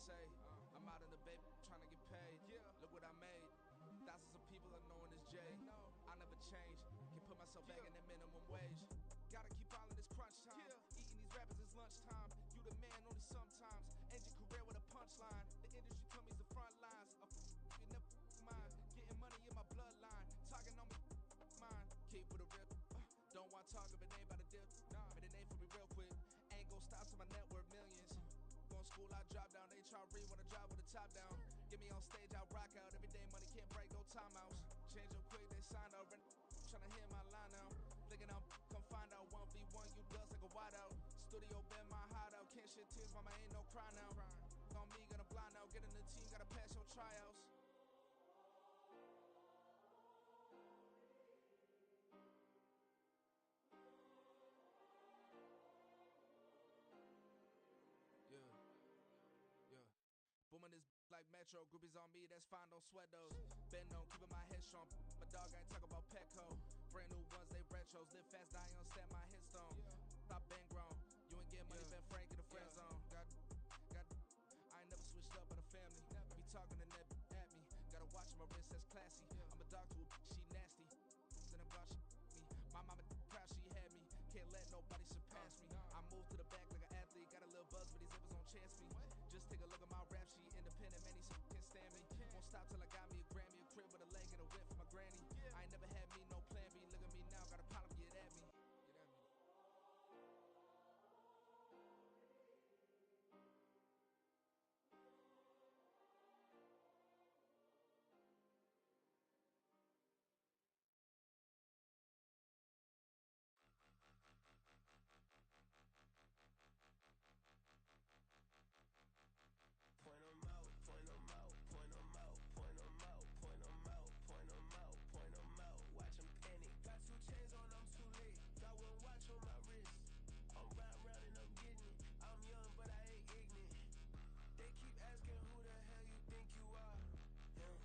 say. I'm out in the baby trying to get paid. Look what I made. Thousands of people are knowing this Jay. I never change. Can put myself back in that minimum wage. Gotta keep all in this crunch time. Eating these rappers is lunchtime. You the man only sometimes. End your career with a punchline. The industry told me it's the front lines. You never mine. Getting money in my bloodline. Talking on me mine. Keep with a rip. Don't want to talk if it ain't about a dip. Made a name for me real quick. Ain't gon' stop till my net worth millions. Going school, I drop down. They try to read when I drop with the top down. Get me on stage, I rock out. Every day money can't break, no timeouts. Change up quick, they signed up. Tryna hear my line now. Thinking I'm come find out 1v1, you dust like a wideout. Studio been my hideout. Can't shed tears, mama ain't no cry now. On me, gonna blind out. Get in the team, gotta pass your tryouts. Yeah. Booming this like Metro, groupies on me, that's fine, don't sweat those. Been on, keeping my head strong. My dog ain't talk about Petco. Brand new ones, they retros. Live fast, die on set, my headstone. Stop been grown. You ain't getting money, been Frank in the friend zone. Got. I ain't never switched up on the family. Be talking to that at me. Gotta watch my wrist, that's classy. I'm a dog to a she nasty. Then I'm gone, she me. My mama proud she had me. Can't let nobody surpass me. I moved to the back like an athlete. Got a little buzz, but these zippers on chance me. Just take a look at my rap sheet. Independent, man, these can't stand me. Won't stop till I got me a Grammy, a crib with a leg and a whip for my granny. I ain't never had me no plan B. Look at me now, got a problem, get at me. Point 'em out, point 'em out, point 'em out, point 'em out, point 'em out, point 'em out, point 'em out. Watch 'em panic. Got 2 chains on, I'm too late. Got 1 watch on my wrist. I'm riding round and I'm getting it. I'm young, but I ain't ignorant. They keep asking who the hell you think you are. Him,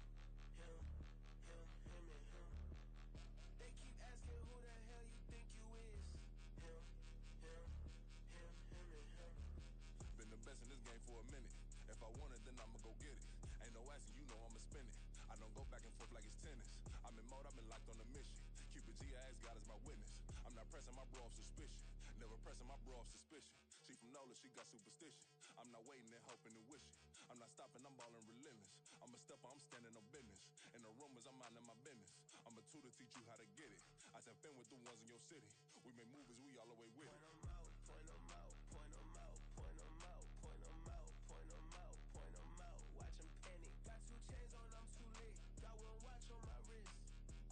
him, him, and him. They keep asking who the hell you think you is. Him, and him. Been the best in this game for a minute. If I want it, then I'ma go get it. Ain't no asking, you know I'ma spin it. I don't go back and forth like it's tennis. I'm in mode, I've been locked on a mission. Cupid G, I ask God as my witness. I'm not pressing my bro off suspicion. Never pressing my bro off suspicion. She from NOLA, she got superstition. I'm not waiting and hoping and wishing. I'm not stopping, I'm balling relentless. I'm a stepper, I'm standing on business. In the rumors, I'm minding my business. I'm a tutor, teach you how to get it. I said, fin with the ones in your city. We make movies, we all the way with it. Point 'em out, point 'em out, point 'em out, point 'em out, point 'em out, point 'em out, point 'em out. Watch 'em panic. Got 2 chains on, I'm too late. Got 1 watch on my wrist.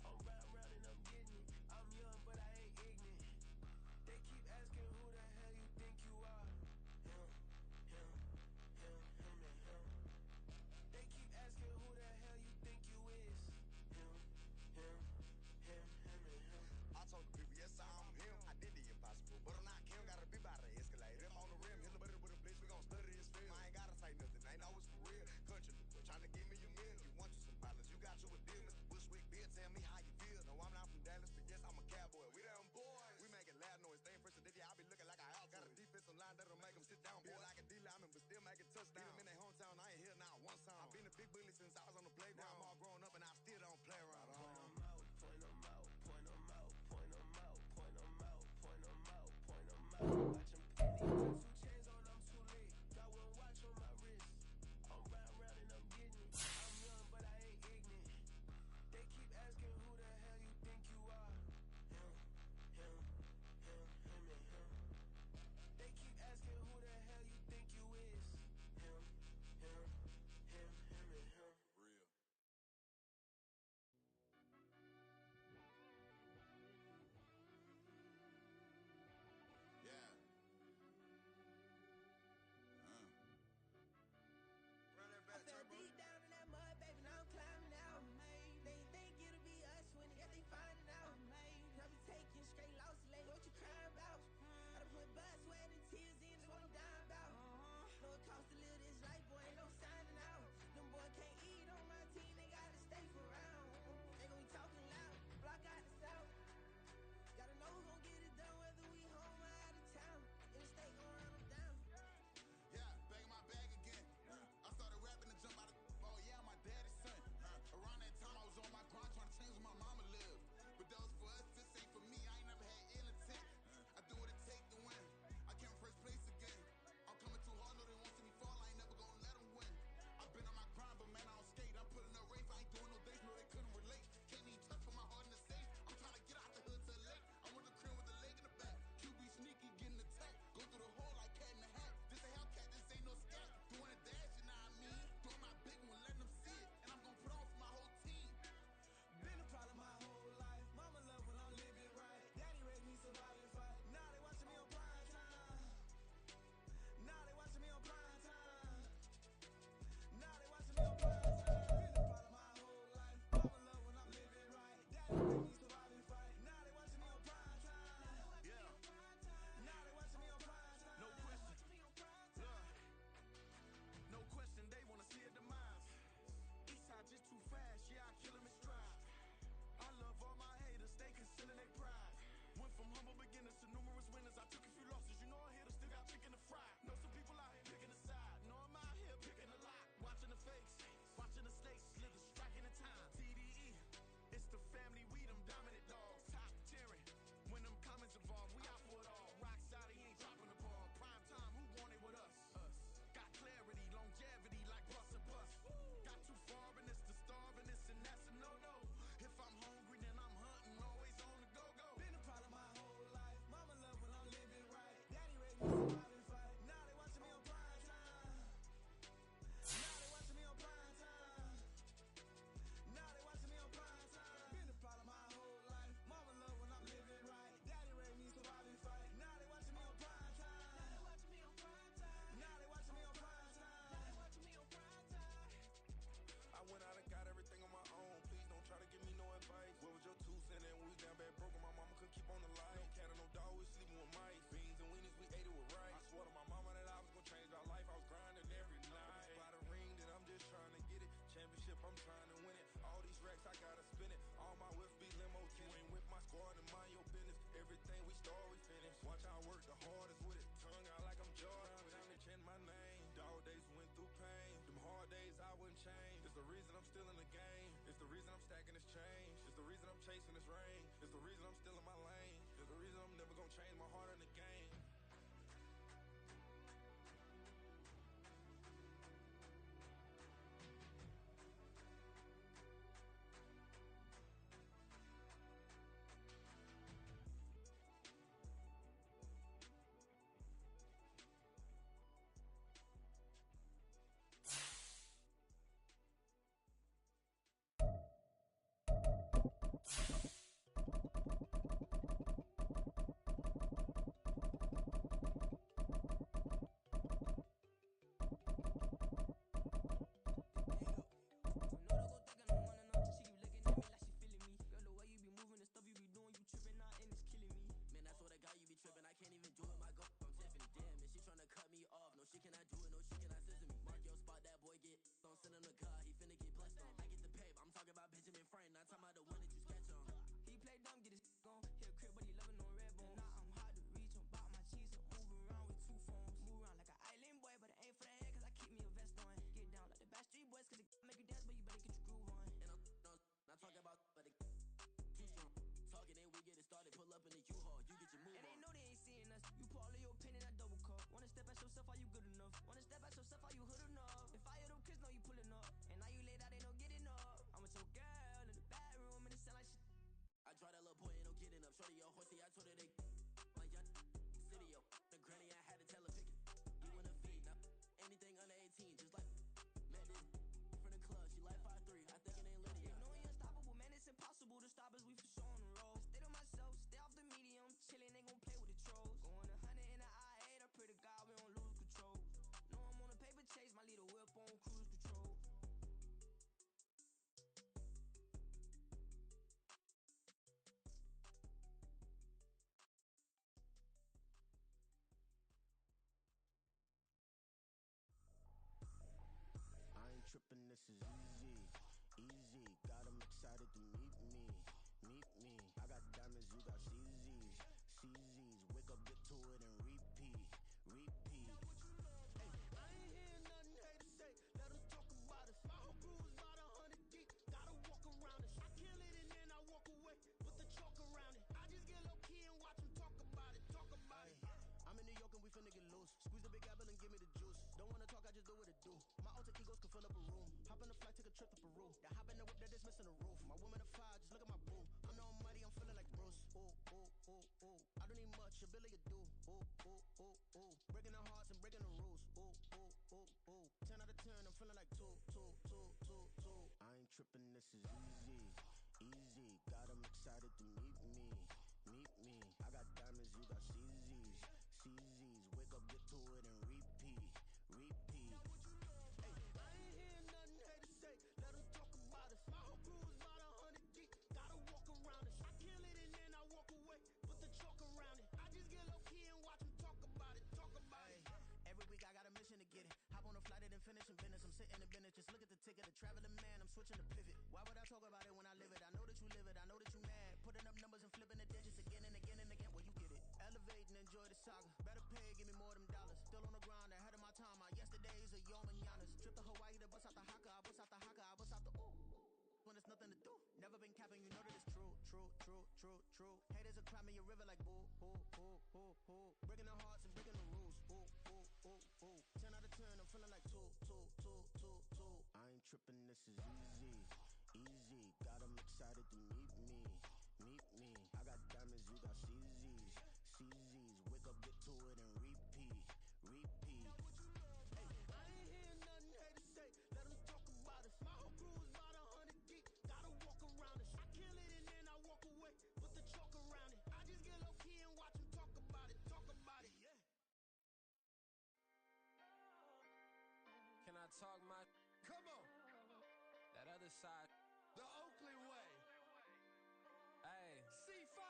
I'm riding round and I'm getting it. I'm young, but I ain't ignorant. They keep asking who the hell you think you are. Him, and him. They keep asking who the hell you think you is. Him, and him. I told the people, yes, I'm him. I did the impossible, but I'm not Kim. Gotta be by the escalator. I'm on the rim, hit a bit selling their pride. Went from humble beginners to numerous winners. I took a few losses, you know I hit 'em, still got chicken to fry. Know some people out here picking a side. Know I'm out here picking a lot. Watching the face, watching the snakes slither, striking the time. TDE, it's the family, we them dominant dogs. Top tiering, when them comments evolve, we out for it all. Rock solid, he ain't dropping the ball. Prime time, who want it with us? Us. Got clarity, longevity like bus and bus. Got too far and it's to starve and this and that's a no-no. If I'm hungry, then I'm hunting, always on the go-go. Been a problem my whole life. Mama love when I'm living right. Daddy raised me so I been fight. Now they watching me on prime time. Now they watching me on prime time. Now they watching me on prime time. Been a problem my whole life. Mama love when I'm living right. Daddy raised me so I been fight. Now they watching me on prime time. Now they watching me on prime time. Now they watching me on prime time. Now they watching me on prime time. I went out and got everything on my own. Please don't try to give me no advice. What was your 2 cents and we was down bad broke and my mama couldn't keep on the light. No cat and no dog, we sleeping with mice. Beans and weenies, we ate it with rice. I swore to my mama that I was gonna change my life. I was grinding every night. By the ring, then I'm just trying to get it. Championship, I'm trying to win it. All these racks, I gotta spin it. All my whips be limo. You ain't with my squad and mind your business. Everything we start, we finish. Watch I work the hardest with it. Tongue out like I'm Jordan. Time to change my name. Dog days went through pain. Them hard days I wouldn't change. It's the reason I'm still in the game. It's the reason I'm stacking this change. It's the reason I'm chasing this rain. It's the reason I'm still in my lane. It's the reason I'm never gonna change my heart in the game. Trippin', this is easy, easy. Got 'em excited to meet me, meet me. I got diamonds, you got CZs, CZs. Wake up, get to it, and repeat, repeat. Hey, I ain't hear nothing haters say. Let 'em talk about us. My whole crew is about 100 deep. Gotta walk around us. I kill it and then I walk away. Put the chalk around it. I just get low key and watch 'em talk about it, talk about it. I'm in New York and we finna get loose. Squeeze the big apple and give me the juice. Don't wanna talk, I just do what it do. My alter egos can fill up a room. Hop on the flight, take a trip to Peru. That hop in the whip that is missing the roof. My woman a fire, just look at my boo. I know I'm mighty, I'm feeling like Bruce. Ooh, ooh, ooh, ooh. I don't need much, ability to do. Ooh, ooh, ooh, ooh. Breaking the hearts and breaking the rules. Ooh, ooh, ooh, ooh. 10 out of 10, I'm feeling like two, two, two, two, two. I ain't tripping, this is easy, easy. Got 'em excited to meet me, meet me. I got diamonds, you got CZs, CZs. Wake up, get to it, and repeat, repeat. Hey, I ain't hear nothing haters say. Let 'em talk about us. My whole crew is about 100 deep. Gotta walk around us. I kill it and then I walk away. Put the chalk around it. I just get low key and watch 'em talk about it, talk about it. Every week I got a mission to get it. Hop on a flight and then finish in business. I'm sitting in business, just look at the ticket. A traveling man, I'm switching to pivot. Why would I talk about it when I live it? I know that you live it, I know that you mad. Putting up numbers and flipping enjoy the saga. Better pay, give me more them dollars. Still on the grind, ahead of my time. My yesterday's a yo mananas. Trip to Hawaii to bust out the haka. I bust out the haka. I bust out the ooh. When there's nothing to do. Never been capping, you know that it's true, true, true, true, true. Haters are climbing your river like boo, boo, boo, boo, boo. Breaking their hearts and breaking the rules. Ooh, ooh, ooh, ooh. 10 out of 10, I'm feeling like two. I ain't tripping, this is easy, easy. Got 'em excited to meet me. I got diamonds, you got CZs. Wake up, get to it, and repeat. Hey, I ain't hearing nothing haters say. Let them talk about us. My whole crew is about 100 deep. Gotta walk around it. I kill it and then I walk away. Put the chalk around it. I just get low key and watch them talk about it. Yeah. Can I talk my? Come on, That other side? the Oakley way. Hey, C5.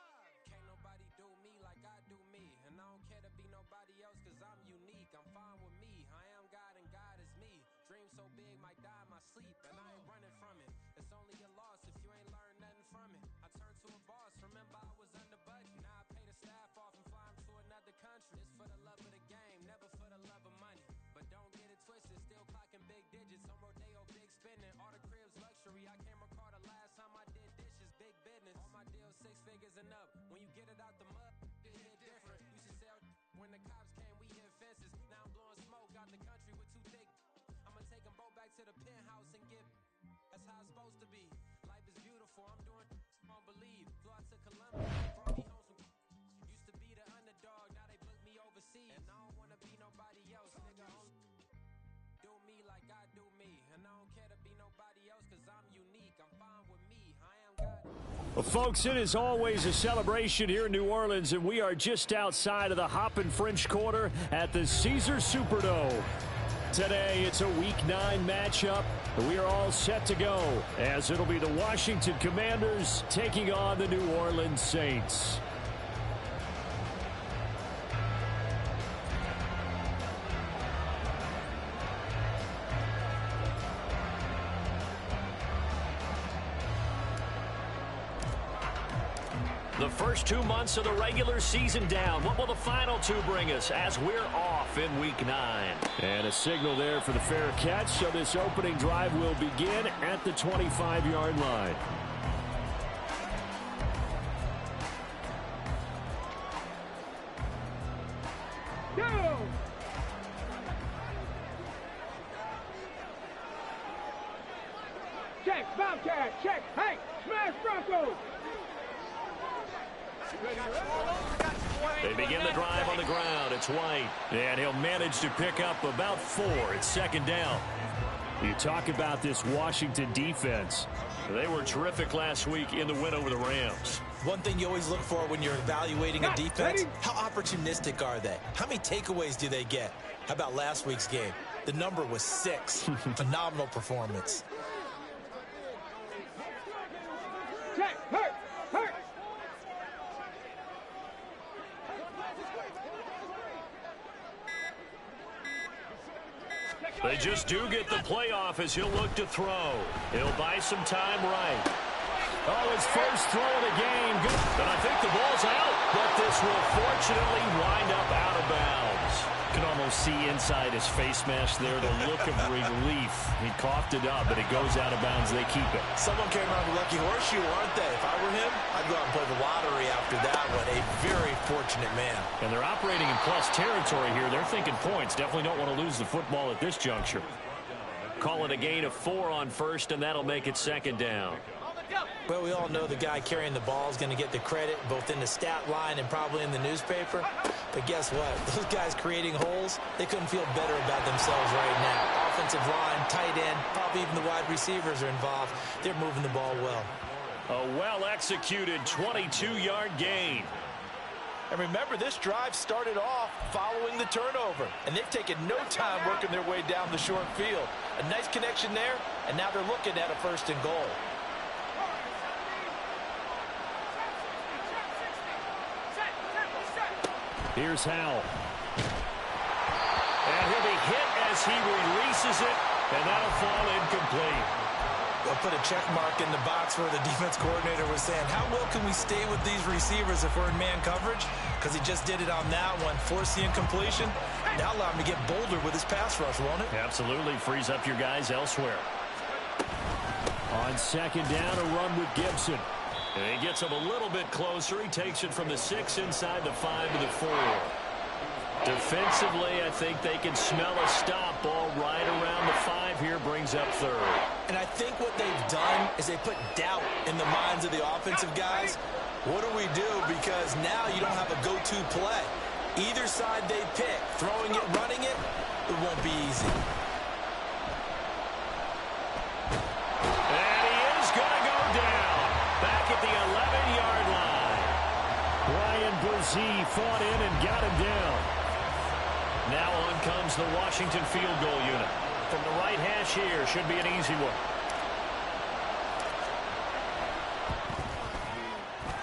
can't nobody do me like I do me. And I don't care to be nobody else cause I'm unique. I'm fine with me. I am God and God is me. Dream so big might die in my sleep. And I ain't running from it. It's only a loss if you ain't learned nothing from it. I turned to a boss. Remember I was under budget. Now I pay the staff off and fly them to another country. It's for the love of the game, never for the love of money. But don't get it twisted, still clocking big digits. On Rodeo, big spending. All the cribs luxury. I can't recall the last time I did dishes. Big business. All my deals 6 figures and up. When you get it out the mud, it hit different. Used to sell when the cops came, we hit fences. Now I'm blowing smoke out the country with 2 thick. I'ma take them both back to the penthouse and get. That's how it's supposed to be. Life is beautiful. I'm doing. Won't believe. Flew out to Columbus. Brought me home some. Used to be the underdog. Now they book me overseas. And I don't wanna be nobody else. Nigga, do me like I do me. And I don't care to be nobody else cause I'm unique. I'm fine with me. I am God. Well, folks, it is always a celebration here in New Orleans, and we are just outside of the Hoppin' French Quarter at the Caesars Superdome. Today, it's a Week 9 matchup. We are all set to go, as it'll be the Washington Commanders taking on the New Orleans Saints. The first 2 months of the regular season down. What will the final 2 bring us as we're off in Week 9? And a signal there for the fair catch, so this opening drive will begin at the 25-yard line. Go! Check, Bobcat, check, hey, smash Broncos! They begin the drive on the ground. It's White, and he'll manage to pick up about 4. It's second down. You talk about this Washington defense. They were terrific last week in the win over the Rams. One thing you always look for when you're evaluating a defense, how opportunistic are they? How many takeaways do they get? How about last week's game? The number was 6. Phenomenal performance. Check, hurt! They just do get the playoff as he'll look to throw. He'll buy some time right. Oh, his first throw of the game. Good. And I think the ball's out. But this will fortunately wind up out of bounds. You can almost see inside his face mask there the look of relief. He coughed it up, but it goes out of bounds. They keep it. Someone came around the lucky horseshoe, aren't they? If I were him, I'd go out and play the lottery after that one. A very fortunate man. And they're operating in plus territory here. They're thinking points. Definitely don't want to lose the football at this juncture. Call it a gain of 4 on first, and that'll make it second down. Well, we all know the guy carrying the ball is going to get the credit both in the stat line and probably in the newspaper. But guess what? Those guys creating holes, they couldn't feel better about themselves right now. Offensive line, tight end, probably even the wide receivers are involved. They're moving the ball well. A well-executed 22-yard gain. And remember, this drive started off following the turnover. And they've taken no time working their way down the short field. A nice connection there, and now they're looking at a 1st and goal. Here's Howell. And he'll be hit as he releases it, and that'll fall incomplete. They'll put a check mark in the box where the defense coordinator was saying, how well can we stay with these receivers if we're in man coverage? Because he just did it on that one, forced the incompletion. Now allow him to get bolder with his pass rush, won't it? Absolutely. Frees up your guys elsewhere. On second down, a run with Gibson. And he gets him a little bit closer. He takes it from the 6 inside the 5 to the 4. Defensively, I think they can smell a stop. Ball right around the 5 here, brings up third. And I think what they've done is they put doubt in the minds of the offensive guys. What do we do? Because now you don't have a go-to play. Either side they pick, throwing it, running it, it won't be easy. And he is going to go down. Back at the 11-yard line. Ryan Brzee fought in and got him down. Now on comes the Washington field goal unit. From the right hash here, should be an easy one.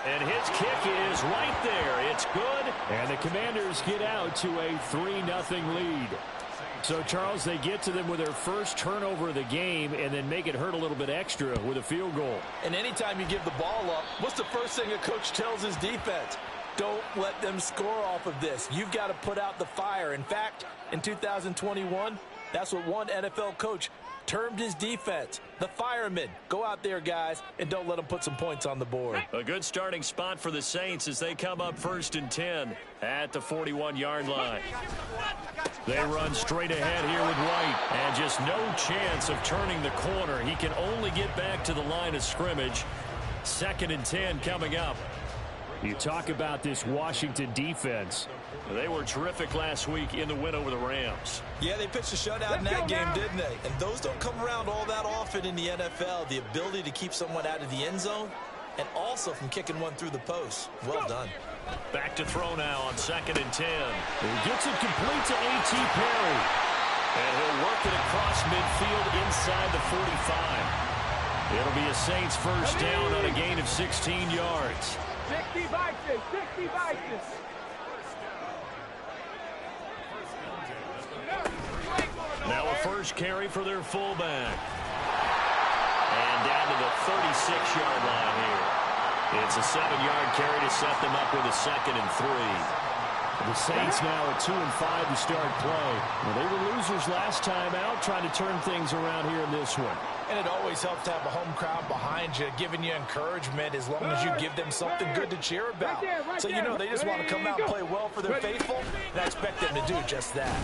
And his kick is right there. It's good. And the Commanders get out to a 3-0 lead. So, Charles, they get to them with their first turnover of the game and then make it hurt a little bit extra with a field goal. And anytime you give the ball up, what's the first thing a coach tells his defense? Don't let them score off of this. You've got to put out the fire. In fact, in 2021, that's what one NFL coach termed his defense, the firemen. Go out there, guys, and don't let them put some points on the board. A good starting spot for the Saints as they come up 1st and 10 at the 41-yard line. They run straight ahead here with White, and just no chance of turning the corner. He can only get back to the line of scrimmage. 2nd and 10 coming up. You talk about this Washington defense. They were terrific last week in the win over the Rams. Yeah, they pitched a shutout in that game, didn't they? And those don't come around all that often in the NFL. The ability to keep someone out of the end zone and also from kicking one through the post. Well done. Back to throw now on 2nd and 10. He gets it complete to A.T. Perry. And he'll work it across midfield inside the 45. It'll be a Saints first down on a gain of 16 yards. 60 Vikings, 60 Vikings. Now a first carry for their fullback. And down to the 36-yard line here. It's a 7-yard carry to set them up with a 2nd and 3. The Saints now at 2-5 to start play. Well, they were losers last time out, trying to turn things around here in this one. And it always helps to have a home crowd behind you, giving you encouragement as long as you give them something good to cheer about. So, you know, they just want to come out and play well for their faithful, and I expect them to do just that.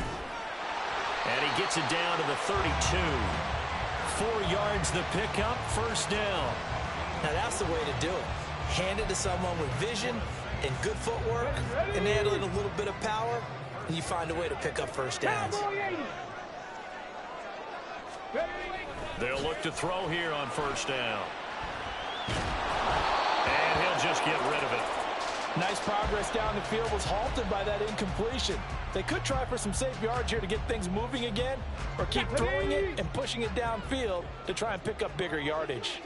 And he gets it down to the 32. 4 yards the pickup, first down. Now, that's the way to do it. Hand it to someone with vision and good footwork and handle it a little bit of power, and you find a way to pick up first downs. They'll look to throw here on first down. And he'll just get rid of it. Nice progress down the field was halted by that incompletion. They could try for some safe yards here to get things moving again, or keep throwing it and pushing it downfield to try and pick up bigger yardage.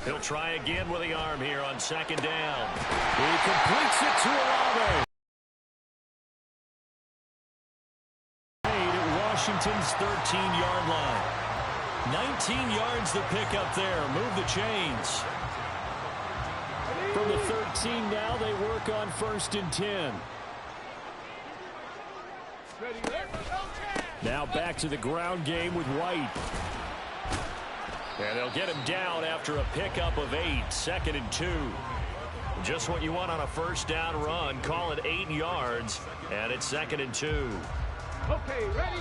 He'll try again with the arm here on 2nd down. He completes it to Olave. At Washington's 13-yard line. 19 yards the pickup there. Move the chains. From the 13 now, they work on 1st and 10. Now back to the ground game with White. And they'll get him down after a pickup of 8, 2nd and 2. Just what you want on a first down run. Call it 8 yards, and it's 2nd and 2. Okay, ready?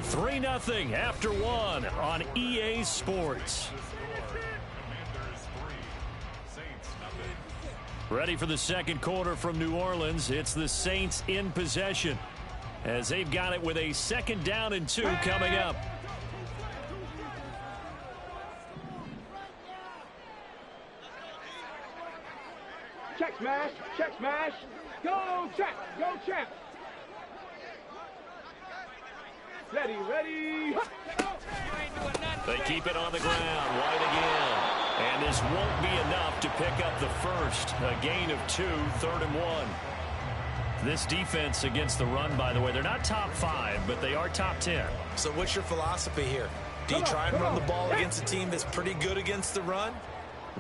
3-0 after 1 on EA Sports. Ready for the second quarter from New Orleans. It's the Saints in possession as they've got it with a 2nd down and 2 coming up. Check smash, check smash. Go check, go check. Ready, ready. They keep it on the ground. White again. And this won't be enough to pick up the first. A gain of 2, 3rd and 1. This defense against the run, by the way, they're not top 5, but they are top 10. So what's your philosophy here? Do you try and run the ball against a team that's pretty good against the run?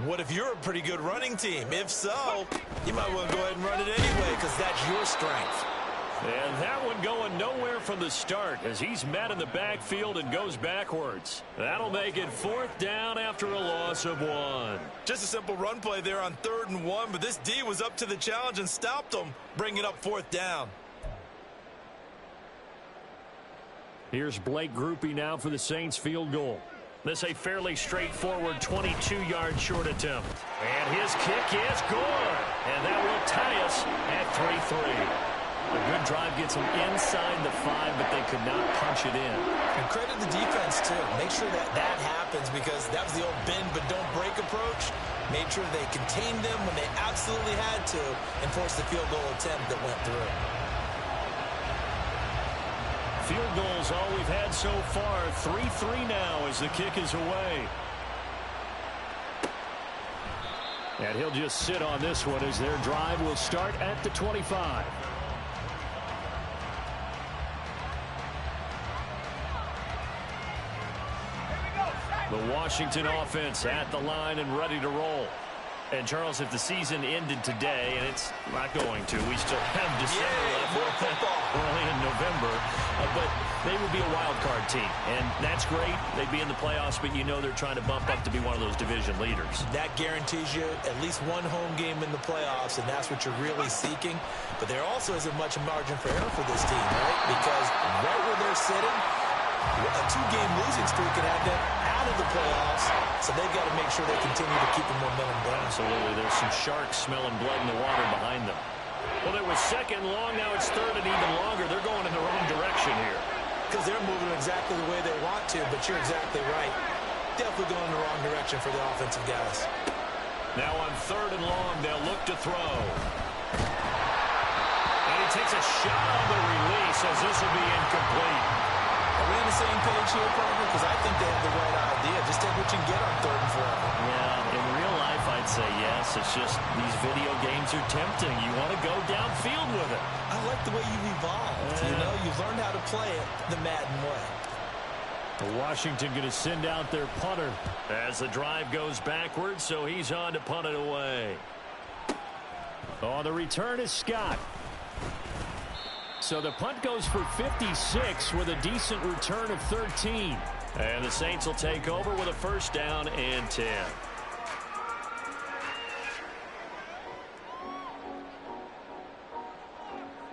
What if you're a pretty good running team? If so, you might want to go ahead and run it anyway because that's your strength. And that one going nowhere from the start as he's met in the backfield and goes backwards. That'll make it 4th down after a loss of 1. Just a simple run play there on 3rd and 1, but this D was up to the challenge and stopped them, bringing up 4th down. Here's Blake Grupe now for the Saints field goal. This a fairly straightforward 22-yard short attempt. And his kick is good. And that will tie us at 3-3. A good drive gets them inside the 5, but they could not punch it in. And credit the defense, too. Make sure that that happens because that was the old bend but don't break approach. Made sure they contained them when they absolutely had to and forced the field goal attempt that went through. Field goals all we've had so far. 3-3 now as the kick is away. And he'll just sit on this one as their drive will start at the 25. The Washington offense at the line and ready to roll. And, Charles, if the season ended today, and it's not going to, we still have December left, early in November, but they would be a wild card team. And that's great. They'd be in the playoffs, but you know they're trying to bump up to be one of those division leaders. That guarantees you at least one home game in the playoffs, and that's what you're really seeking. But there also isn't much margin for error for this team, right? Because right where they're sitting, a 2-game losing streak can have them out of the playoffs, so they've got to make sure they continue to keep the momentum down. Absolutely. There's some sharks smelling blood in the water behind them. Well, it was 2nd and long. Now it's 3rd and even longer. They're going in the wrong direction here. Because they're moving exactly the way they want to, but you're exactly right. Definitely going in the wrong direction for the offensive guys. Now on 3rd and long, they'll look to throw. And he takes a shot on the release as this will be incomplete. Are we on the same page here, partner? Because I think they have the right idea. Just take what you can get on 3rd and 4. Yeah, in real life, I'd say yes. It's just these video games are tempting. You want to go downfield with it. I like the way you've evolved. You know, you've learned how to play it the Madden way. Washington going to send out their punter as the drive goes backwards, so he's on to punt it away. On the return is Scott. So the punt goes for 56 with a decent return of 13. And the Saints will take over with a 1st down and 10.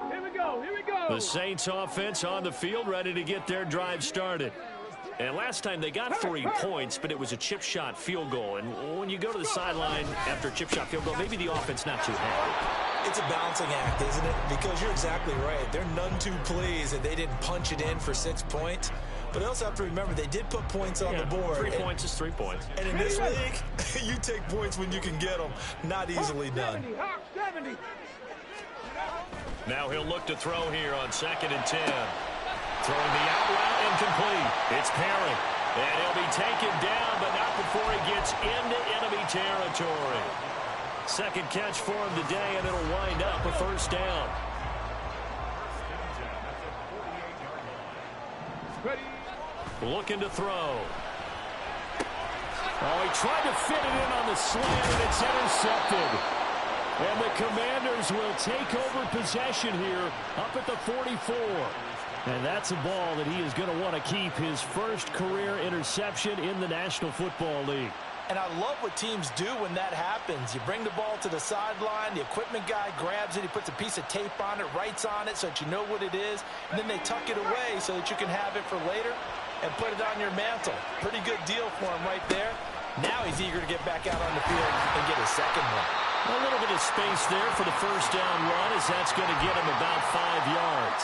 Here we go. The Saints offense on the field ready to get their drive started. And last time they got 3 points, but it was a chip shot field goal. And when you go to the sideline after a chip shot field goal, maybe the offense not too happy. It's a balancing act, isn't it? Because you're exactly right. They're none too pleased that they didn't punch it in for 6 points. But they also have to remember they did put points on the board. 3 points is 3 points. And in this league, you take points when you can get them. Not easily done. 70. Now he'll look to throw here on 2nd and 10. Throwing the out route incomplete. It's Perry. And he'll be taken down, but not before he gets into enemy territory. 2nd catch for him today, and it'll wind up a 1st down. Looking to throw. Oh, he tried to fit it in on the slant, and it's intercepted. And the Commanders will take over possession here up at the 44. And that's a ball that he is going to want to keep, his first career interception in the National Football League. And I love what teams do when that happens. You bring the ball to the sideline, the equipment guy grabs it, he puts a piece of tape on it, writes on it so that you know what it is, and then they tuck it away so that you can have it for later and put it on your mantle. Pretty good deal for him right there. Now he's eager to get back out on the field and get his 2nd one. A little bit of space there for the 1st down run as that's going to get him about 5 yards.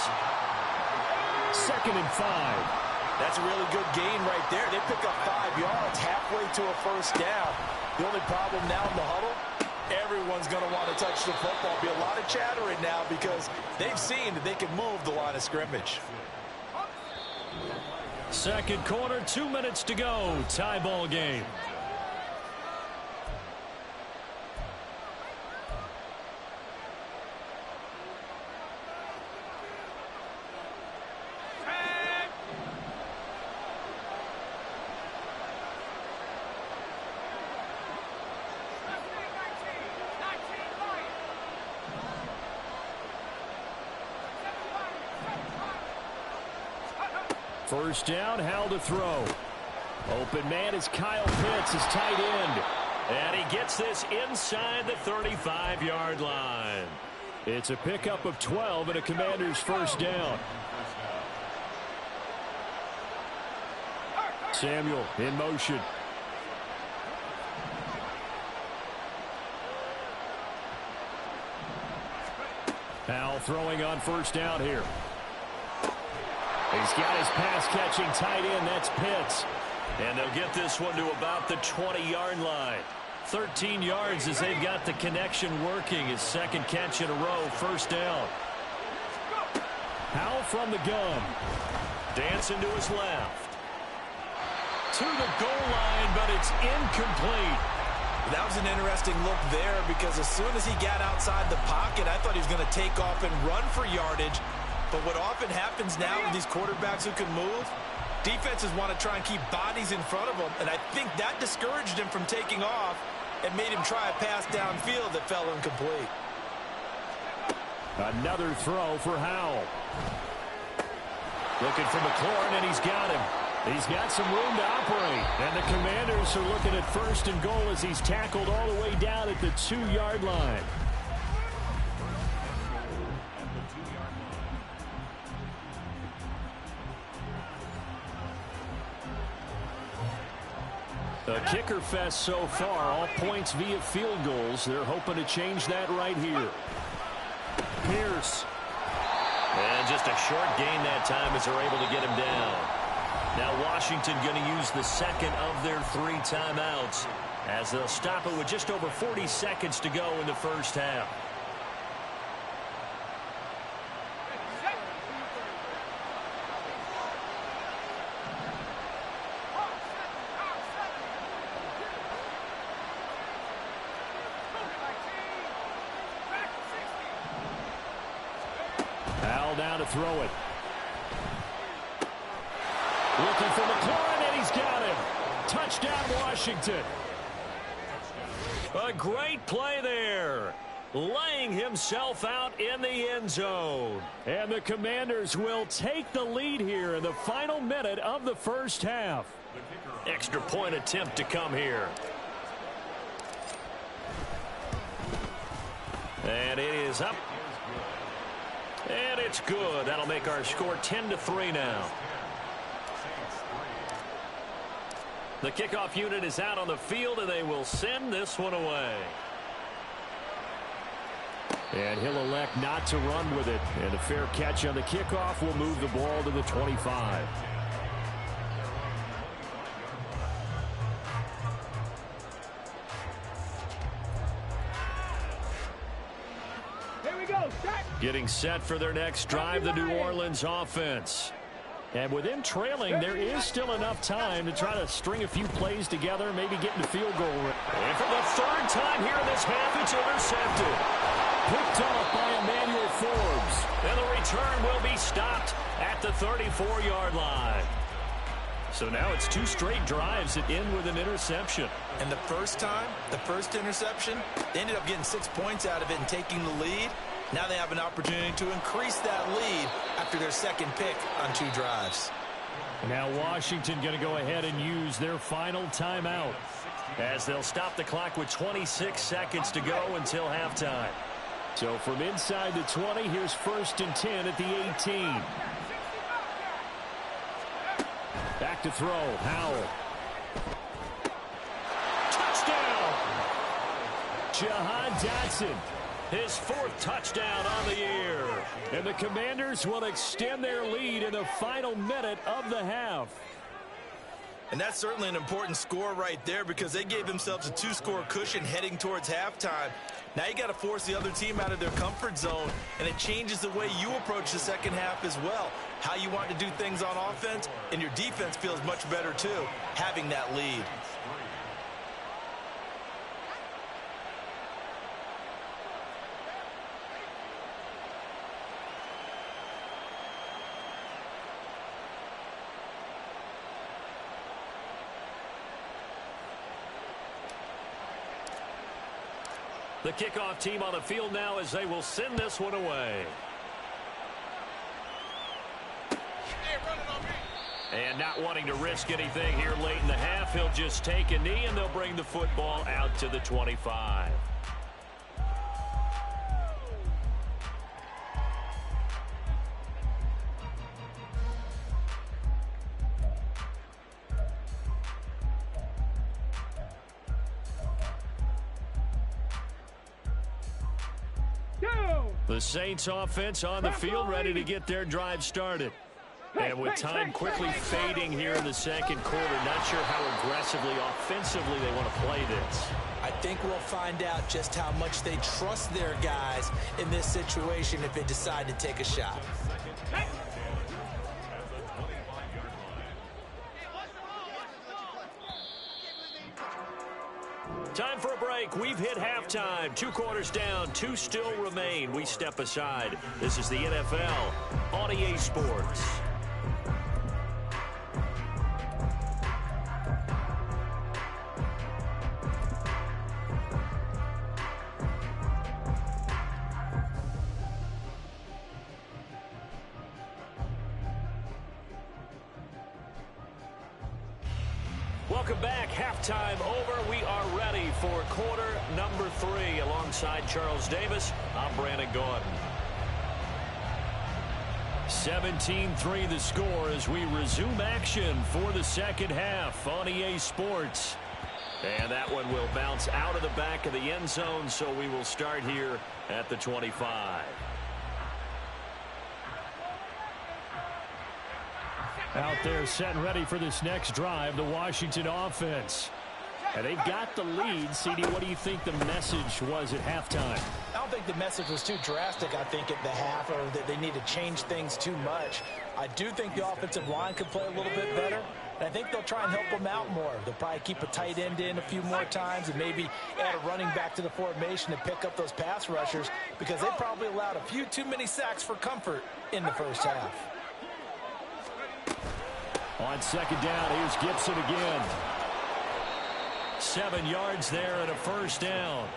2nd and 5. That's a really good gain right there. They pick up 5 yards halfway to a 1st down. The only problem now in the huddle, everyone's going to want to touch the football. Be a lot of chattering now because they've seen that they can move the line of scrimmage. 2nd quarter, 2 minutes to go. Tie ball game. First down, Howell to throw. Open man is Kyle Pitts, his tight end. And he gets this inside the 35-yard line. It's a pickup of 12 and a Commanders first down. Samuel in motion. Howell throwing on first down here. He's got his pass-catching tight end. That's Pitts. And they'll get this one to about the 20-yard line. 13 yards as they've got the connection working. His second catch in a row, first down. Howell from the gun. Dancing to his left. To the goal line, but it's incomplete. That was an interesting look there because as soon as he got outside the pocket, I thought he was going to take off and run for yardage. But what often happens now with these quarterbacks who can move, defenses want to try and keep bodies in front of them, and I think that discouraged him from taking off and made him try a pass downfield that fell incomplete. Another throw for Howell. Looking for McLaurin, and he's got him. He's got some room to operate, and the Commanders are looking at first and goal as he's tackled all the way down at the 2-yard line. A kicker fest so far, all points via field goals. They're hoping to change that right here. Pierce. And just a short gain that time as they're able to get him down. Now Washington going to use the second of their 3 timeouts as they'll stop it with just over 40 seconds to go in the first half. Howell down to throw it. Looking for McLaurin, and he's got him. Touchdown, Washington. A great play there. Laying himself out in the end zone. And the Commanders will take the lead here in the final minute of the first half. Extra point attempt to come here. And it is up. And it's good. That'll make our score 10-3 now. The kickoff unit is out on the field, and they will send this one away. And he'll elect not to run with it. And a fair catch on the kickoff will move the ball to the 25. Here we go, set. Getting set for their next drive, the New Orleans offense. And with him trailing, there is still enough time to try to string a few plays together, maybe get in the field goal range. And for the third time here in this half, it's intercepted. Picked off by Emmanuel Forbes. And the return will be stopped at the 34-yard line. So now it's 2 straight drives that end with an interception. And the first time, the first interception, they ended up getting 6 points out of it and taking the lead. Now they have an opportunity to increase that lead after their second pick on 2 drives. Now Washington going to go ahead and use their final timeout as they'll stop the clock with 26 seconds to go until halftime. So from inside the 20, here's 1st and 10 at the 18. Back to throw, Howell. Touchdown! Jahan Dotson. His 4th touchdown on the year. And the Commanders will extend their lead in the final minute of the half. And that's certainly an important score right there because they gave themselves a 2-score cushion heading towards halftime. Now you got to force the other team out of their comfort zone, and it changes the way you approach the second half as well. How you want to do things on offense, and your defense feels much better too, having that lead. The kickoff team on the field now as they will send this one away. And not wanting to risk anything here late in the half, he'll just take a knee, and they'll bring the football out to the 25. The Saints offense on the field, ready to get their drive started. And with time quickly fading here in the second quarter, not sure how aggressively, offensively they want to play this. I think we'll find out just how much they trust their guys in this situation if they decide to take a shot. Time for a break. We've hit halftime. 2 quarters down, 2 still remain. We step aside. This is the NFL on EA Sports. Welcome back. Halftime over. We are ready for quarter number 3. Alongside Charles Davis, I'm Brandon Gaudin. 17-3 the score as we resume action for the second half on EA Sports. And that one will bounce out of the back of the end zone, so we will start here at the 25. Out there set and ready for this next drive, the Washington offense. And they've got the lead. CD, what do you think the message was at halftime? I don't think the message was too drastic, I think, at the half, or that they need to change things too much. I do think the offensive line could play a little bit better, and I think they'll try and help them out more. They'll probably keep a tight end in a few more times and maybe add a running back to the formation to pick up those pass rushers, because they probably allowed a few too many sacks for comfort in the first half. On second down, here's Gibson again. 7 yards there and a first down.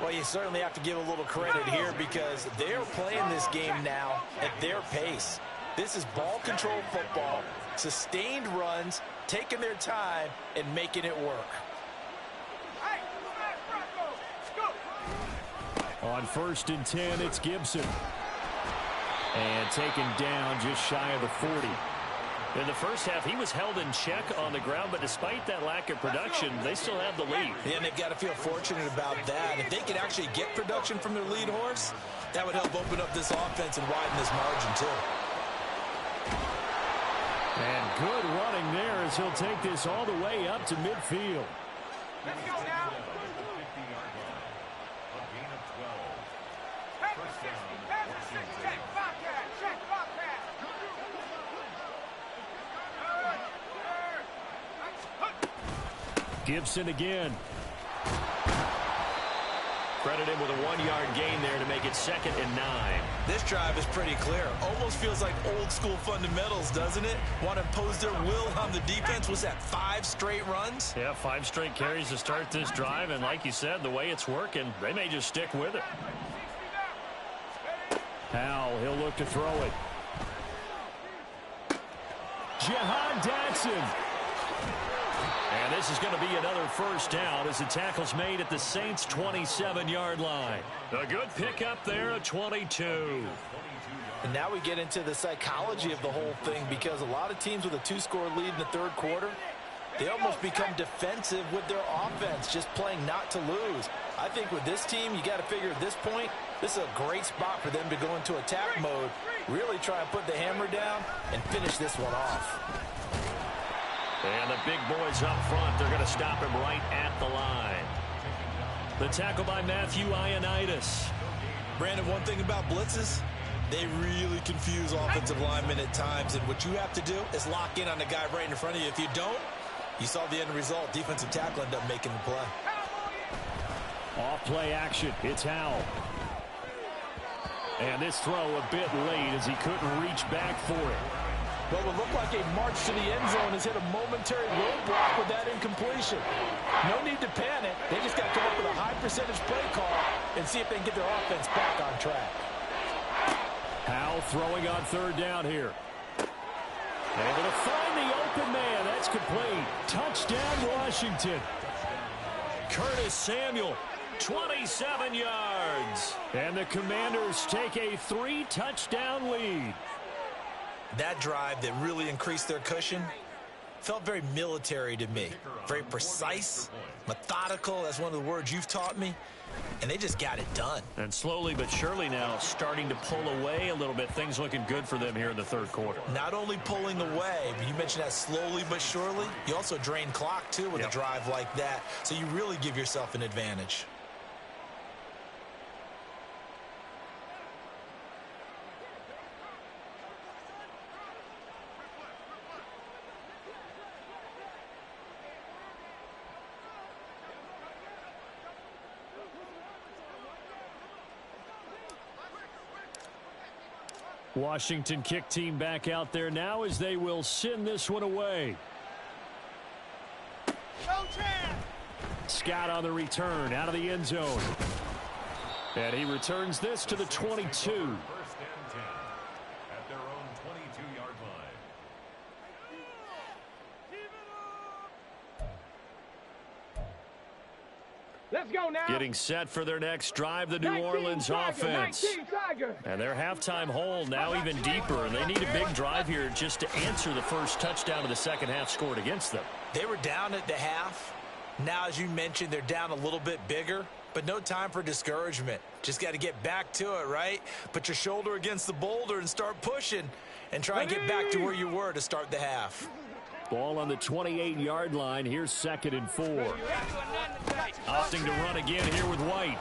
Well, you certainly have to give a little credit here because they're playing this game now at their pace. This is ball control football, sustained runs, taking their time, and making it work. On 1st and 10, it's Gibson. And taken down just shy of the 40. In the first half, he was held in check on the ground, but despite that lack of production, they still have the lead. And they've got to feel fortunate about that. If they could actually get production from their lead horse, that would help open up this offense and widen this margin, too. And good running there as he'll take this all the way up to midfield. Let's go now. Gibson again. Credit him with a 1-yard gain there to make it 2nd and 9. This drive is pretty clear. Almost feels like old school fundamentals, doesn't it? Want to impose their will on the defense. Was that 5 straight runs? Yeah, 5 straight carries to start this drive. And like you said, the way it's working, they may just stick with it. Howell, he'll look to throw it. Jahan Dotson. And this is going to be another first down as the tackle's made at the Saints' 27-yard line. A good pickup there at 22. And now we get into the psychology of the whole thing, because a lot of teams with a 2-score lead in the third quarter, they almost become defensive with their offense, just playing not to lose. I think with this team, you got to figure at this point, this is a great spot for them to go into attack mode, really try and put the hammer down and finish this one off. And the big boys up front, they're going to stop him right at the line. The tackle by Matthew Ioannidis. Brandon, one thing about blitzes, they really confuse offensive linemen at times, and what you have to do is lock in on the guy right in front of you. If you don't, you saw the end result. Defensive tackle ended up making the play. Off play action, it's Howell. And this throw a bit late as he couldn't reach back for it. What would look like a march to the end zone has hit a momentary roadblock with that incompletion. No need to panic. They just got to come up with a high percentage play call and see if they can get their offense back on track. Howell throwing on 3rd down here. Able to find the open man. That's complete. Touchdown, Washington. Curtis Samuel, 27 yards. And the Commanders take a 3-touchdown lead. That drive that really increased their cushion felt very military to me. Very precise, methodical. That's one of the words you've taught me. And they just got it done. And slowly but surely now starting to pull away a little bit. Things looking good for them here in the third quarter. Not only pulling away, but you mentioned that slowly but surely. You also drain clock, too, with a drive like that. So you really give yourself an advantage. Washington kick team back out there now as they will send this one away. Scott on the return out of the end zone. And he returns this to the 22. First and 10 at their own 22-yard line. Let's go now. Getting set for their next drive, the New Orleans offense. And their halftime hole now even deeper, and they need a big drive here just to answer the first touchdown of the second half scored against them. They were down at the half. Now, as you mentioned, they're down a little bit bigger, but no time for discouragement. Just got to get back to it, right? Put your shoulder against the boulder and start pushing and try and get back to where you were to start the half. Ball on the 28-yard line. Here's 2nd and 4. Opting to run again here with White.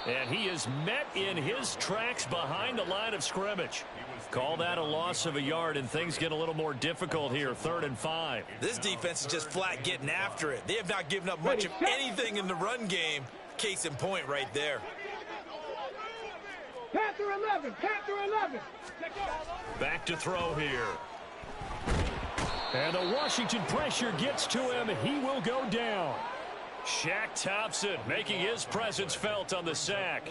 And he is met in his tracks behind the line of scrimmage. Call that a loss of a yard, and things get a little more difficult here, 3rd and 5. This defense is just flat getting after it. They have not given up much of anything in the run game. Case in point right there. Panther 11, Panther 11. Back to throw here. And the Washington pressure gets to him. He will go down. Shaq Thompson making his presence felt on the sack.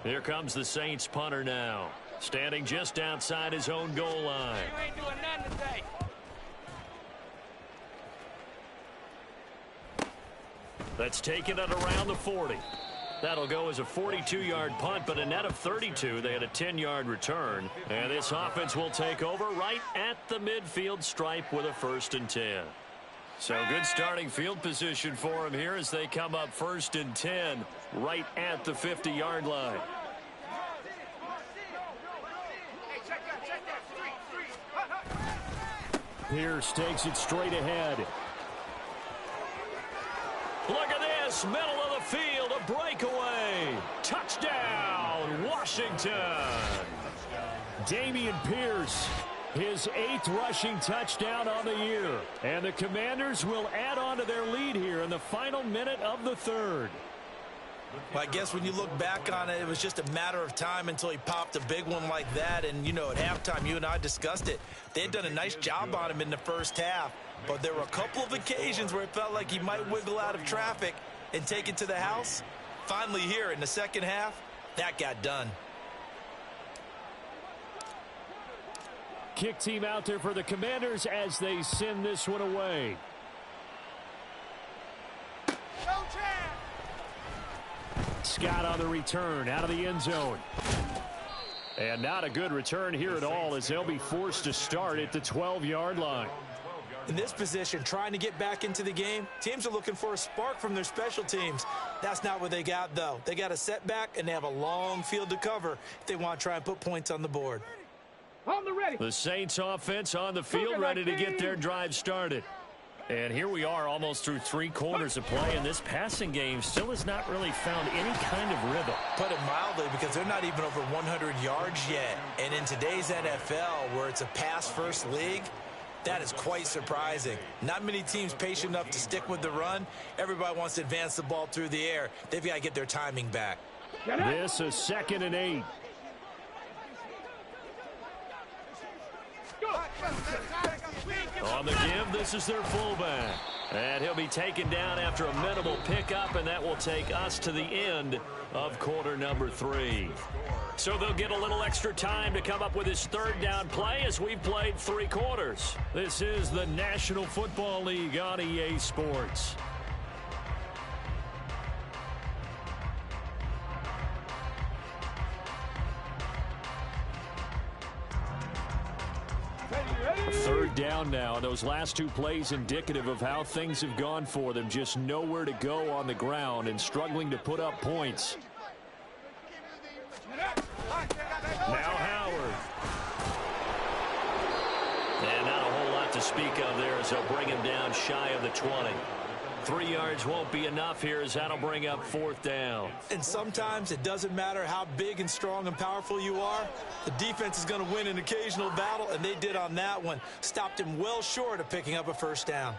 Here comes the Saints punter now. Standing just outside his own goal line. You ain't doing nothing today. That's taken at around the 40. That'll go as a 42-yard punt, but a net of 32. They had a 10-yard return. And this offense will take over right at the midfield stripe with a 1st and 10. So good starting field position for them here as they come up 1st and 10 right at the 50-yard line. Pierce takes it straight ahead. Look at this, middle of the field, a breakaway. Touchdown, Washington. Dameon Pierce, his 8th rushing touchdown on the year. And the Commanders will add on to their lead here in the final minute of the 3rd. Well, I guess when you look back on it, it was just a matter of time until he popped a big one like that. And, you know, at halftime, you and I discussed it. They had done a nice job on him in the first half. But there were a couple of occasions where it felt like he might wiggle out of traffic and take it to the house. Finally here in the second half, that got done. Kick team out there for the Commanders as they send this one away. Scott on the return out of the end zone. And not a good return here at all as they'll be forced to start at the 12-yard line. In this position, trying to get back into the game, teams are looking for a spark from their special teams. That's not what they got, though. They got a setback, and they have a long field to cover if they want to try and put points on the board. On the ready. The Saints offense on the field ready to get their drive started. And here we are almost through 3 quarters of play, and this passing game still has not really found any kind of rhythm. Put it mildly, because they're not even over 100 yards yet. And in today's NFL, where it's a pass-first league, that is quite surprising. Not many teams patient enough to stick with the run. Everybody wants to advance the ball through the air. They've got to get their timing back. This is 2nd and 8. On the give, this is their fullback. And he'll be taken down after a minimal pickup, and that will take us to the end of quarter number 3. So they'll get a little extra time to come up with his third down play as we've played 3 quarters. This is the National Football League on EA Sports. Third down now. Those last 2 plays indicative of how things have gone for them. Just nowhere to go on the ground and struggling to put up points. Now Howard. And not a whole lot to speak of there as they'll bring him down shy of the 20. 3 yards won't be enough here as that'll bring up 4th down. And sometimes it doesn't matter how big and strong and powerful you are. The defense is going to win an occasional battle, and they did on that one. Stopped him well short of picking up a first down.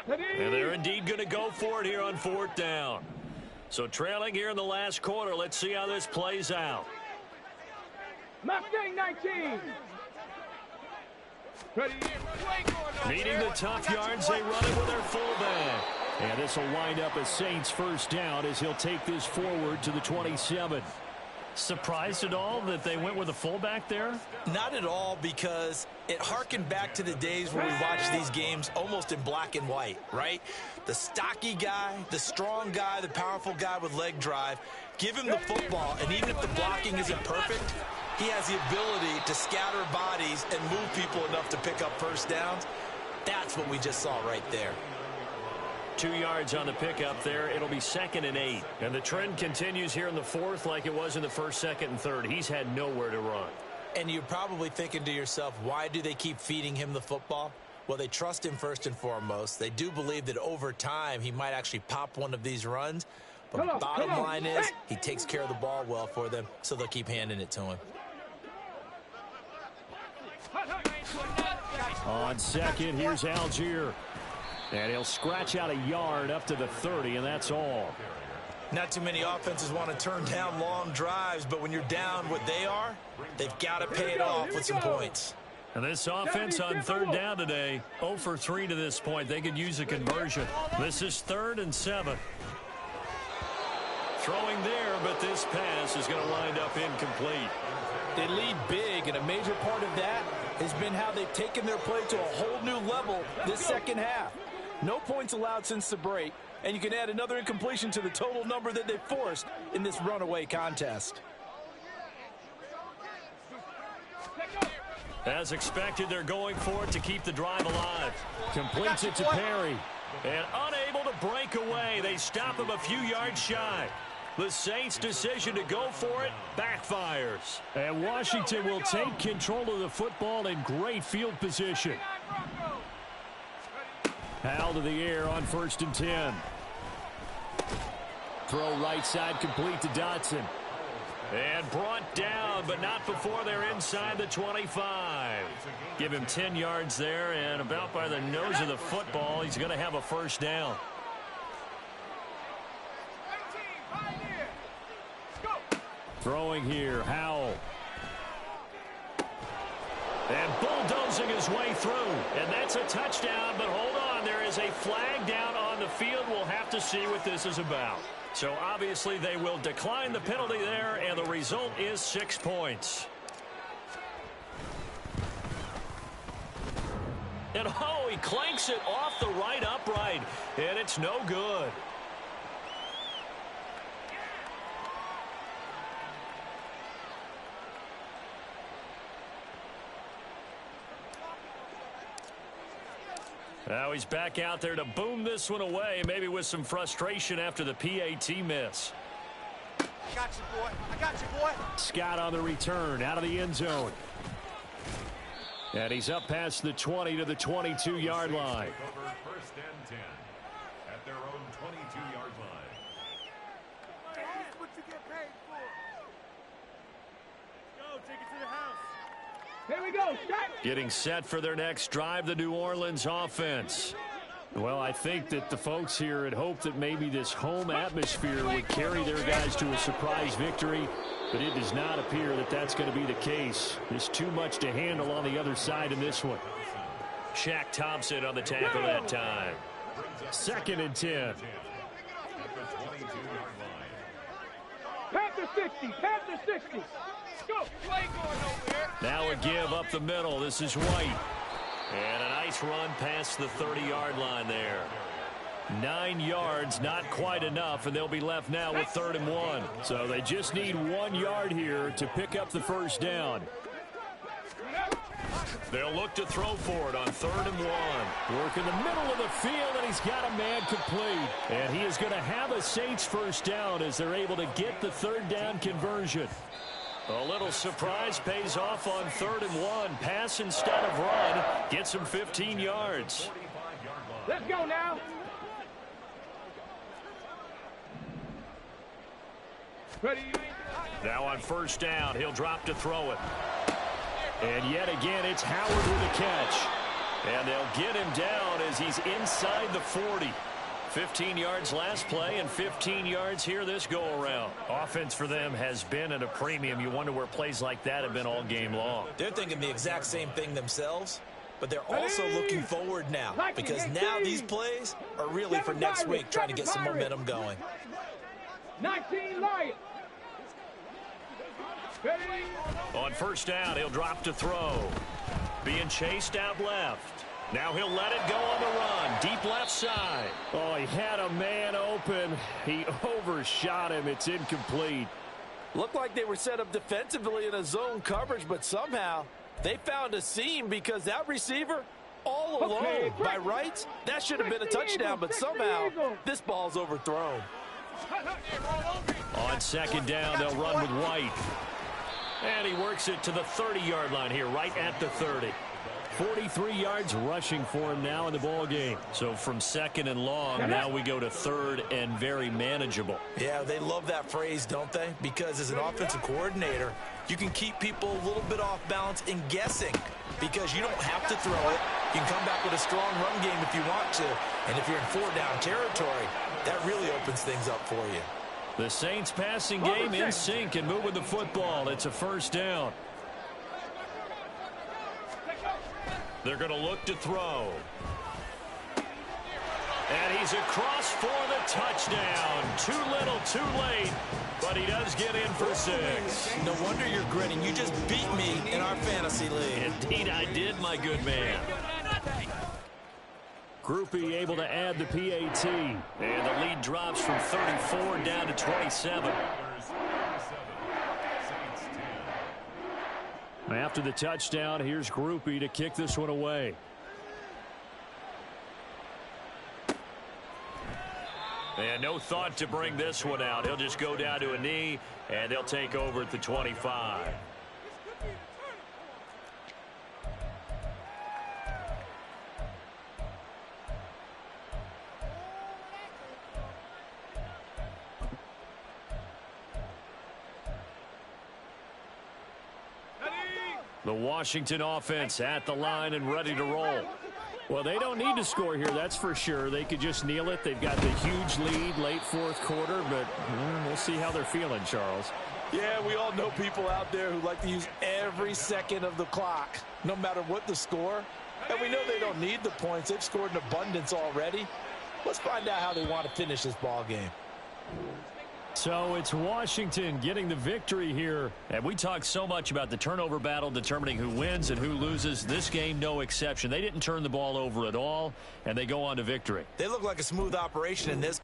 And they're indeed going to go for it here on 4th down. So trailing here in the last quarter. Let's see how this plays out. Mustang 19. Needing the tough yards, they run it with their fullback. And this will wind up a Saints first down as he'll take this forward to the 27. Surprised at all that they went with a fullback there? Not at all, because it harkened back to the days where we watched these games almost in black and white, right? The stocky guy, the strong guy, the powerful guy with leg drive. Give him the football, and even if the blocking isn't perfect, he has the ability to scatter bodies and move people enough to pick up first downs. That's what we just saw right there. 2 yards on the pickup there. It'll be 2nd and 8. And the trend continues here in the 4th like it was in the 1st, 2nd, and 3rd. He's had nowhere to run. And you're probably thinking to yourself, why do they keep feeding him the football? Well, they trust him first and foremost. They do believe that over time he might actually pop one of these runs. But bottom line is he takes care of the ball well for them, so they'll keep handing it to him. On 2nd, here's Algier. And he'll scratch out a yard up to the 30, and that's all. Not too many offenses want to turn down long drives, but when you're down what they are, they've got to pay it off with some points. And this offense on 3rd down today, 0 for 3 to this point. They could use a conversion. This is 3rd and 7. Throwing there, but this pass is going to wind up incomplete. They lead big, and a major part of that has been how they've taken their play to a whole new level this second half. No points allowed since the break, and you can add another incompletion to the total number that they forced in this runaway contest. As expected, they're going for it to keep the drive alive. Completes it to Perry. And unable to break away, they stop him a few yards shy. The Saints' decision to go for it backfires. And Washington will take control of the football in great field position. Howell to the air on 1st and 10. Throw right side complete to Dotson. And brought down, but not before they're inside the 25. Give him 10 yards there, and about by the nose of the football, he's going to have a first down. Throwing here, Howell. And bulldozing his way through. And that's a touchdown, but hold on. There is a flag down on the field. We'll have to see what this is about. So obviously they will decline the penalty there, and the result is 6 points. And oh, he clanks it off the right upright, and it's no good. Now he's back out there to boom this one away, maybe with some frustration after the PAT miss. I got you, boy. I got you, boy. Scott on the return, out of the end zone. And he's up past the 20 to the 22-yard line. First and 10 at their own 22-yard line. That's what you get paid for. Go, take it to the house. Here we go, Scott. Getting set for their next drive, the New Orleans offense. Well, I think that the folks here had hoped that maybe this home atmosphere would carry their guys to a surprise victory. But it does not appear that that's going to be the case. There's too much to handle on the other side in this one. Shaq Thompson on the tackle that time. 2nd and 10. Panther 60, Panther 60. Go. Play going over here. Now a give up the middle. This is White. And a nice run past the 30-yard line there. 9 yards, not quite enough, and they'll be left now with 3rd and 1. So they just need 1 yard here to pick up the first down. They'll look to throw for it on 3rd and 1. Work in the middle of the field, and he's got a man complete. And he is going to have a Saints first down as they're able to get the 3rd down conversion. A little surprise pays off on 3rd and 1. Pass instead of run. Gets him 15 yards. Let's go now. Ready? Now on 1st down, he'll drop to throw it. And yet again, it's Howard with a catch. And they'll get him down as he's inside the 40. 15 yards last play and 15 yards here this go-around. Offense for them has been at a premium. You wonder where plays like that have been all game long. They're thinking the exact same thing themselves, but they're also looking forward now because now these plays are really for next week, trying to get some momentum going. 19 Lions. On 1st down, he'll drop to throw. Being chased out left. Now he'll let it go on the run. Deep left side. Oh, he had a man open. He overshot him. It's incomplete. Looked like they were set up defensively in a zone coverage, but somehow they found a seam because that receiver all alone. By rights, that should have been a touchdown, but somehow this ball's overthrown. On 2nd down, they'll run with White. And he works it to the 30-yard line here, right at the 30. 43 yards rushing for him now in the ball game. So from 2nd and long, now we go to 3rd and very manageable. Yeah, they love that phrase, don't they? Because as an offensive coordinator, you can keep people a little bit off balance in guessing because you don't have to throw it. You can come back with a strong run game if you want to. And if you're in 4-down territory, that really opens things up for you. The Saints passing game in sync and moving the football. It's a 1st down. They're going to look to throw. And he's across for the touchdown. Too little, too late. But he does get in for 6. No wonder you're grinning. You just beat me in our fantasy league. Indeed I did, my good man. Groupie able to add the PAT. And the lead drops from 34 down to 27. After the touchdown, here's Groupie to kick this one away. And no thought to bring this one out. He'll just go down to a knee, and they'll take over at the 25. The Washington offense at the line and ready to roll. Well, they don't need to score here, that's for sure. They could just kneel it. They've got the huge lead late 4th quarter, but we'll see how they're feeling, Charles. Yeah, we all know people out there who like to use every second of the clock, no matter what the score. And we know they don't need the points. They've scored in abundance already. Let's find out how they want to finish this ball game. So it's Washington getting the victory here. And we talk so much about the turnover battle determining who wins and who loses. This game, no exception. They didn't turn the ball over at all, and they go on to victory. They look like a smooth operation in this.